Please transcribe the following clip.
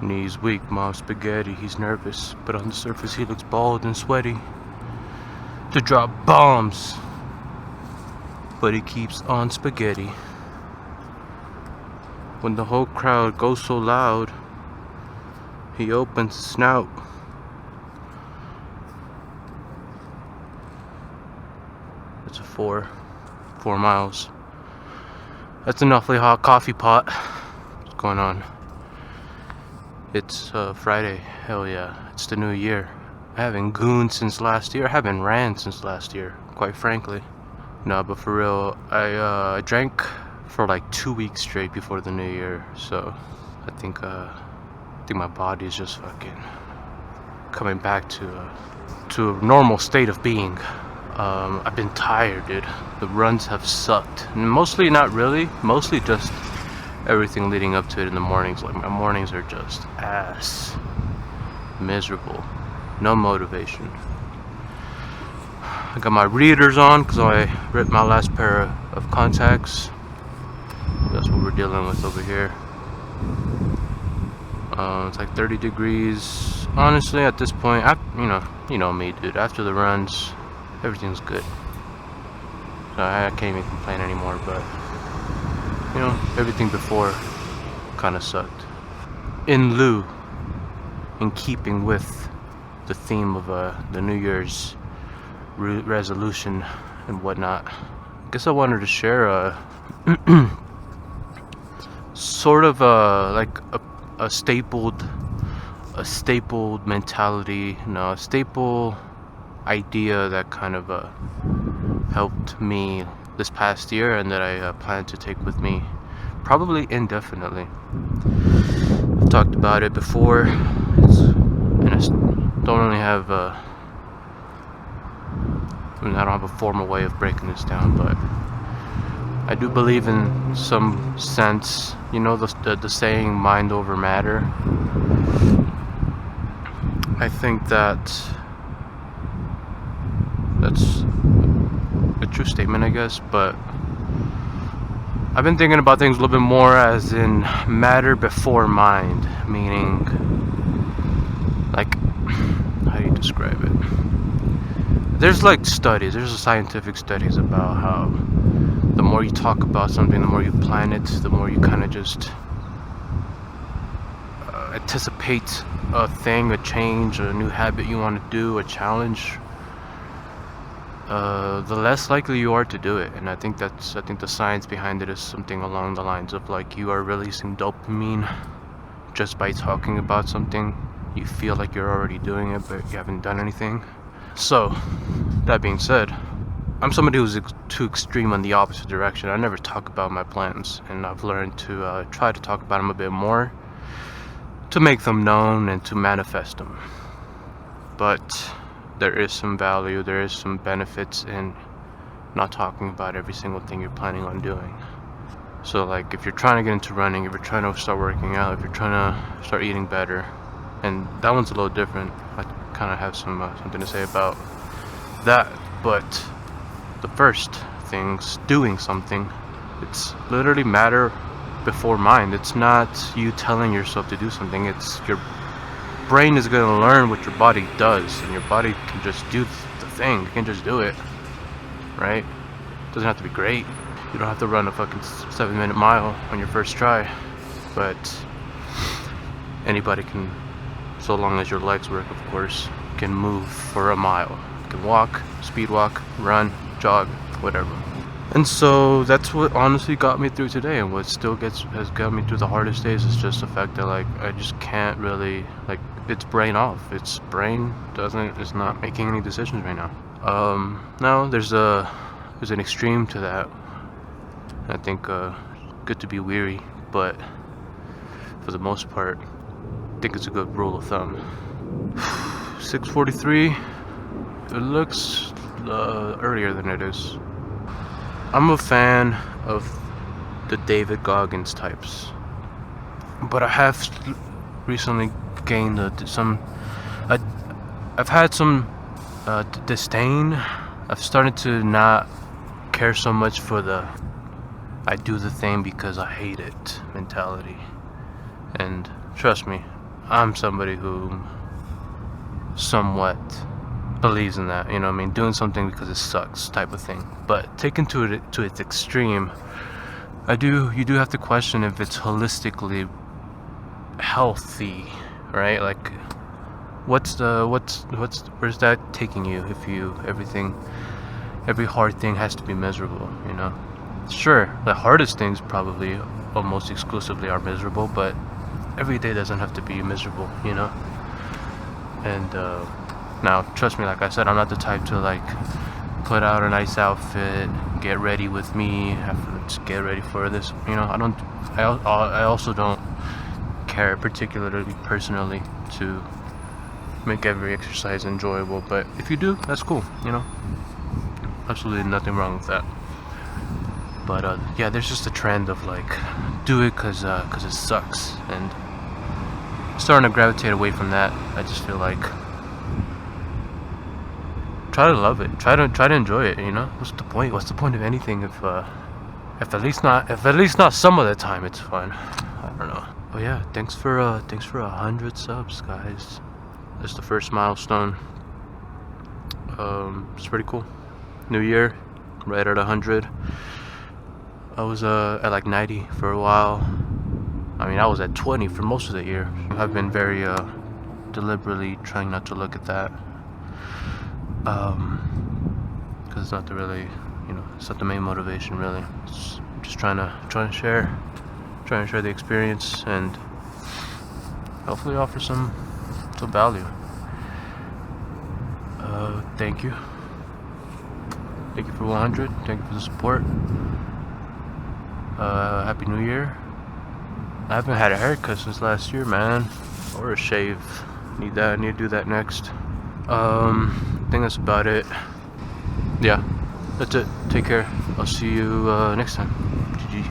Knees weak, mom's spaghetti. He's nervous, but on the surface he looks bald and sweaty. To drop bombs, but he keeps on spaghetti. When the whole crowd goes so loud, he opens his snout. It's a 4 miles. That's an awfully hot coffee pot. What's going on? It's Friday. Hell yeah. It's the new year. I haven't gooned since last year. I haven't ran since last year, quite frankly. No, but for real, I drank for like 2 weeks straight before the new year. So I think my body is just fucking coming back to a normal state of being. I've been tired, dude. The runs have sucked. Mostly not really. Mostly just everything leading up to it in the mornings. Like, my mornings are just ass. Miserable. No motivation. I got my readers on because I ripped my last pair of contacts. That's what we're dealing with over here. It's like 30 degrees. Honestly, at this point, you know me, dude. After the runs, everything's good. So I can't even complain anymore, but you know, everything before kind of sucked. In keeping with the theme of the New Year's resolution and whatnot, I guess I wanted to share sort of like a stapled mentality, a staple idea that kind of helped me this past year, and that I plan to take with me probably indefinitely. I've talked about it before, and I don't really have I don't have a formal way of breaking this down, but I do believe in some sense, the saying mind over matter. I think that's a true statement, I guess, but I've been thinking about things a little bit more as in matter before mind, meaning, like, how do you describe it? There's scientific studies about how the more you talk about something, the more you plan it, the more you kind of just anticipate a thing, a change, a new habit you want to do, a challenge, the less likely you are to do it. And I think the science behind it is something along the lines of, like, you are releasing dopamine just by talking about something. You feel like you're already doing it, but you haven't done anything. So, that being said, I'm somebody who's too extreme on the opposite direction. I never talk about my plans, and I've learned to try to talk about them a bit more, to make them known and to manifest them. But there is some value, there is some benefits in not talking about every single thing you're planning on doing. So, like, if you're trying to get into running, if you're trying to start working out, if you're trying to start eating better, and that one's a little different. I kind of have something to say about that. But the first thing's doing something. It's literally matter before mind. It's not you telling yourself to do something. It's your brain is going to learn what your body does, and your body can just do the thing. You can just do it, right? It doesn't have to be great. You don't have to run a fucking 7-minute mile on your first try, but anybody can, so long as your legs work, of course, can move for a mile. You can walk, speed walk, run, jog, whatever. And so that's what honestly got me through today, and what still has got me through the hardest days is just the fact that, like, I just can't really, like, it's brain off. Its brain is not making any decisions right now. Now there's an extreme to that. I think good to be weary, but for the most part, I think it's a good rule of thumb. 6:43. It looks earlier than it is. I'm a fan of the David Goggins types, but I have recently gained I've had some disdain. I've started to not care so much for the I do the thing because I hate it mentality. And trust me, I'm somebody who somewhat believes in that, you know what I mean? Doing something because it sucks type of thing. But taken to its extreme, you do have to question if it's holistically healthy, right? Like where's that taking you if every hard thing has to be miserable, you know? Sure, the hardest things probably almost exclusively are miserable, but every day doesn't have to be miserable, you know? And now, trust me, like I said, I'm not the type to like put out a nice outfit, get ready with me, let's get ready for this, you know? I also don't care particularly personally to make every exercise enjoyable, but if you do, that's cool, you know? Absolutely nothing wrong with that. But yeah, there's just a trend of like do it cause it sucks, and starting to gravitate away from that. I just feel like try to love it, try to enjoy it, you know? What's the point of anything if at least not some of the time it's fun? I don't know. Oh yeah, thanks for 100 subs, guys. That's the first milestone. It's pretty cool. New year, right at 100. I was at like 90 for a while. I mean, I was at 20 for most of the year. I've been very deliberately trying not to look at that, because it's not it's not the main motivation really. It's just trying to share the experience and hopefully offer some value. Thank you for 100. Thank you for the support. Happy New Year. I haven't had a haircut since last year, man, or a shave. I need to do that next. I think that's about it. Yeah, that's it. Take care. I'll see you next time. GG.